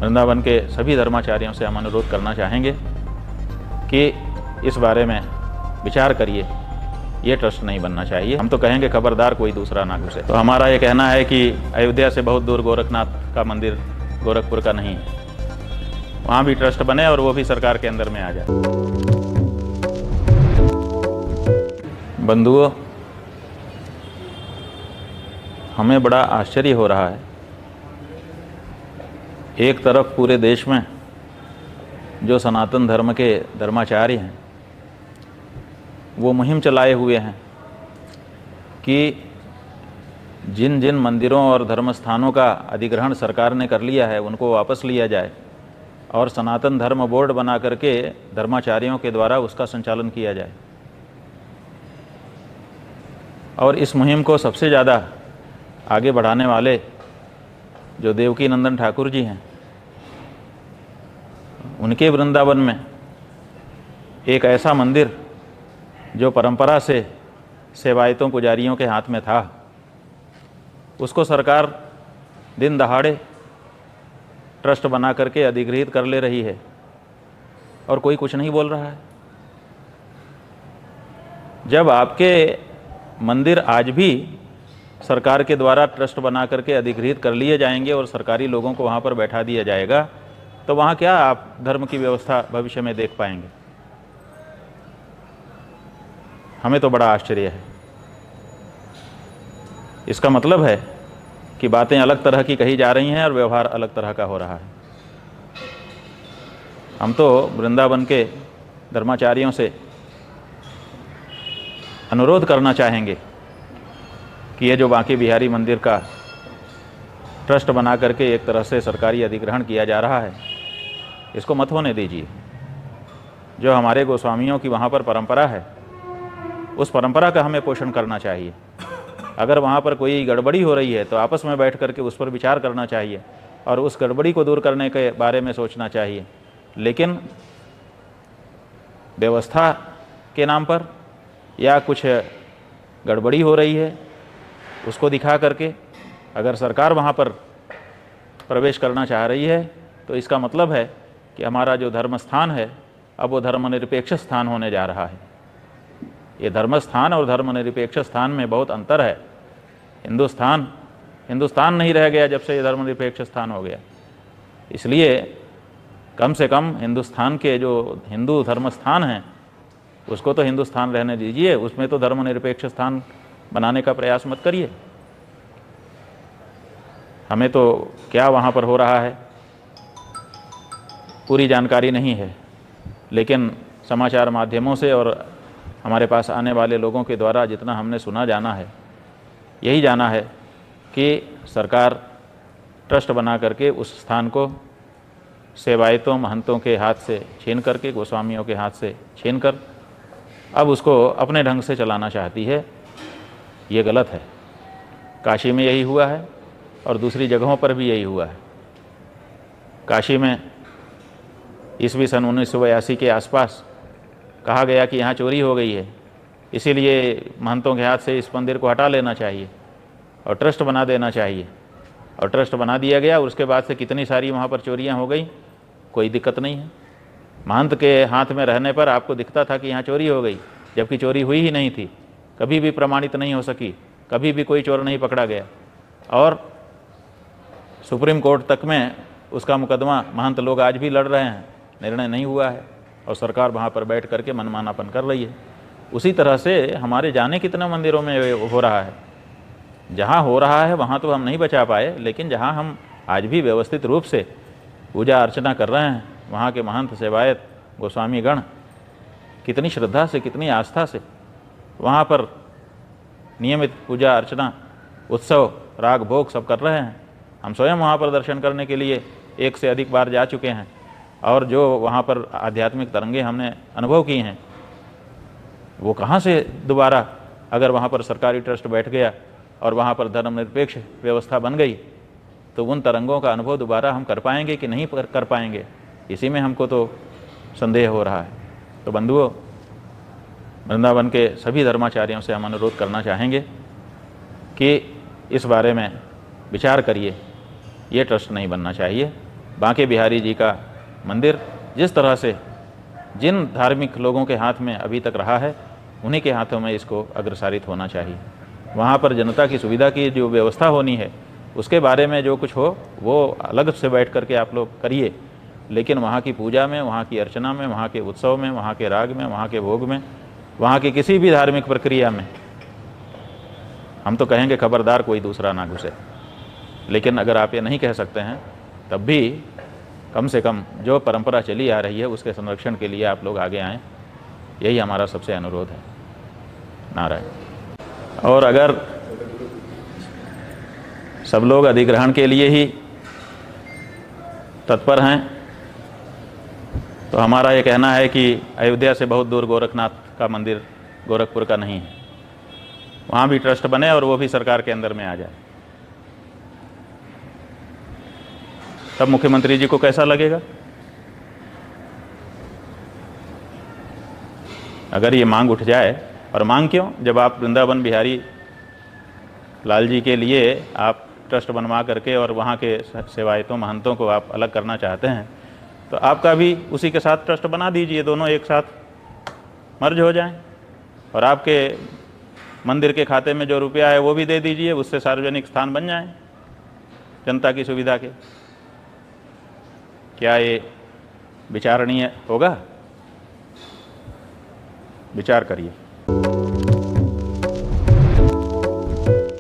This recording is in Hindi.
वृंदावन के सभी धर्माचार्यों से हम अनुरोध करना चाहेंगे कि इस बारे में विचार करिए, ये ट्रस्ट नहीं बनना चाहिए। हम तो कहेंगे खबरदार कोई दूसरा ना घुसे। तो हमारा ये कहना है कि अयोध्या से बहुत दूर गोरखनाथ का मंदिर गोरखपुर का नहीं है, वहाँ भी ट्रस्ट बने और वो भी सरकार के अंदर में आ जाए। बंधुओं, हमें बड़ा आश्चर्य हो रहा है। एक तरफ पूरे देश में जो सनातन धर्म के धर्माचार्य हैं वो मुहिम चलाए हुए हैं कि जिन जिन मंदिरों और धर्म स्थानों का अधिग्रहण सरकार ने कर लिया है उनको वापस लिया जाए और सनातन धर्म बोर्ड बना करके धर्माचार्यों के द्वारा उसका संचालन किया जाए। और इस मुहिम को सबसे ज़्यादा आगे बढ़ाने वाले जो देवकी नंदन ठाकुर जी हैं, उनके वृंदावन में एक ऐसा मंदिर जो परंपरा से सेवायतों पुजारियों के हाथ में था, उसको सरकार दिन दहाड़े ट्रस्ट बना करके अधिग्रहित कर ले रही है और कोई कुछ नहीं बोल रहा है। जब आपके मंदिर आज भी सरकार के द्वारा ट्रस्ट बना करके अधिग्रहित कर लिए जाएंगे और सरकारी लोगों को वहाँ पर बैठा दिया जाएगा, तो वहाँ क्या आप धर्म की व्यवस्था भविष्य में देख पाएंगे? हमें तो बड़ा आश्चर्य है। इसका मतलब है कि बातें अलग तरह की कही जा रही हैं और व्यवहार अलग तरह का हो रहा है। हम तो वृंदावन के धर्माचार्यों से अनुरोध करना चाहेंगे कि ये जो बांके बिहारी मंदिर का ट्रस्ट बना करके एक तरह से सरकारी अधिग्रहण किया जा रहा है, इसको मत होने दीजिए। जो हमारे गोस्वामियों की वहाँ पर परंपरा है, उस परंपरा का हमें पोषण करना चाहिए। अगर वहाँ पर कोई गड़बड़ी हो रही है तो आपस में बैठ करके उस पर विचार करना चाहिए और उस गड़बड़ी को दूर करने के बारे में सोचना चाहिए। लेकिन व्यवस्था के नाम पर या कुछ गड़बड़ी हो रही है उसको दिखा करके अगर सरकार वहाँ पर प्रवेश करना चाह रही है तो इसका मतलब है कि हमारा जो धर्म स्थान है अब वो धर्मनिरपेक्ष स्थान होने जा रहा है। ये धर्म स्थान और धर्मनिरपेक्ष स्थान में बहुत अंतर है। हिंदुस्तान नहीं रह गया जब से ये धर्मनिरपेक्ष स्थान हो गया। इसलिए कम से कम हिंदुस्तान के जो हिंदू धर्म स्थान हैं उसको तो हिंदुस्तान रहने दीजिए, उसमें तो धर्मनिरपेक्ष स्थान बनाने का प्रयास मत करिए। हमें तो क्या वहाँ पर हो रहा है पूरी जानकारी नहीं है, लेकिन समाचार माध्यमों से और हमारे पास आने वाले लोगों के द्वारा जितना हमने सुना जाना है, यही जाना है कि सरकार ट्रस्ट बना करके उस स्थान को सेवायतों महंतों के हाथ से छीन करके, गोस्वामियों के हाथ से छीन कर अब उसको अपने ढंग से चलाना चाहती है। ये गलत है। काशी में यही हुआ है और दूसरी जगहों पर भी यही हुआ है। काशी में ईस्वी सन 1982 के आसपास कहा गया कि यहाँ चोरी हो गई है, इसीलिए महंतों के हाथ से इस मंदिर को हटा लेना चाहिए और ट्रस्ट बना देना चाहिए। और ट्रस्ट बना दिया गया और उसके बाद से कितनी सारी वहाँ पर चोरियाँ हो गई, कोई दिक्कत नहीं है। महंत के हाथ में रहने पर आपको दिखता था कि यहाँ चोरी हो गई, जबकि चोरी हुई ही नहीं थी, कभी भी प्रमाणित नहीं हो सकी, कभी भी कोई चोर नहीं पकड़ा गया। और सुप्रीम कोर्ट तक में उसका मुकदमा महंत लोग आज भी लड़ रहे हैं, निर्णय नहीं हुआ है और सरकार वहाँ पर बैठ करके मनमानापन कर रही है। उसी तरह से हमारे जाने कितने मंदिरों में हो रहा है। जहाँ हो रहा है वहाँ तो हम नहीं बचा पाए, लेकिन जहाँ हम आज भी व्यवस्थित रूप से पूजा अर्चना कर रहे हैं, वहाँ के महंत सेवायत गोस्वामी गण कितनी श्रद्धा से, कितनी आस्था से वहाँ पर नियमित पूजा अर्चना, उत्सव, राग भोग सब कर रहे हैं। हम स्वयं वहाँ पर दर्शन करने के लिए एक से अधिक बार जा चुके हैं और जो वहाँ पर आध्यात्मिक तरंगे हमने अनुभव की हैं, वो कहाँ से दोबारा अगर वहाँ पर सरकारी ट्रस्ट बैठ गया और वहाँ पर धर्मनिरपेक्ष व्यवस्था बन गई तो उन तरंगों का अनुभव दोबारा हम कर पाएंगे कि नहीं कर पाएंगे, इसी में हमको तो संदेह हो रहा है। तो बंधुओं, वृंदावन के सभी धर्माचार्यों से हम अनुरोध करना चाहेंगे कि इस बारे में विचार करिए, ये ट्रस्ट नहीं बनना चाहिए। बांके बिहारी जी का मंदिर जिस तरह से जिन धार्मिक लोगों के हाथ में अभी तक रहा है, उन्हीं के हाथों में इसको अग्रसारित होना चाहिए। वहाँ पर जनता की सुविधा की जो व्यवस्था होनी है, उसके बारे में जो कुछ हो वो अलग से बैठ करके आप लोग करिए, लेकिन वहाँ की पूजा में, वहाँ की अर्चना में, वहाँ के उत्सव में, वहाँ के राग में, वहाँ के भोग में, वहाँ की किसी भी धार्मिक प्रक्रिया में हम तो कहेंगे खबरदार कोई दूसरा ना घुसे। लेकिन अगर आप ये नहीं कह सकते हैं, तब भी कम से कम जो परंपरा चली आ रही है उसके संरक्षण के लिए आप लोग आगे आएँ, यही हमारा सबसे अनुरोध है। नारायण। और अगर सब लोग अधिग्रहण के लिए ही तत्पर हैं तो हमारा ये कहना है कि अयोध्या से बहुत दूर गोरखनाथ का मंदिर गोरखपुर का नहीं है, वहाँ भी ट्रस्ट बने और वो भी सरकार के अंदर में आ जाए। तब मुख्यमंत्री जी को कैसा लगेगा? अगर ये मांग उठ जाए, और मांग क्यों, जब आप वृंदावन बिहारी लाल जी के लिए आप ट्रस्ट बनवा करके और वहाँ के सेवायतों महंतों को आप अलग करना चाहते हैं, तो आपका भी उसी के साथ ट्रस्ट बना दीजिए, दोनों एक साथ मर्ज हो जाएं, और आपके मंदिर के खाते में जो रुपया है वो भी दे दीजिए, उससे सार्वजनिक स्थान बन जाएं जनता की सुविधा के। क्या ये विचारणीय होगा? विचार करिए।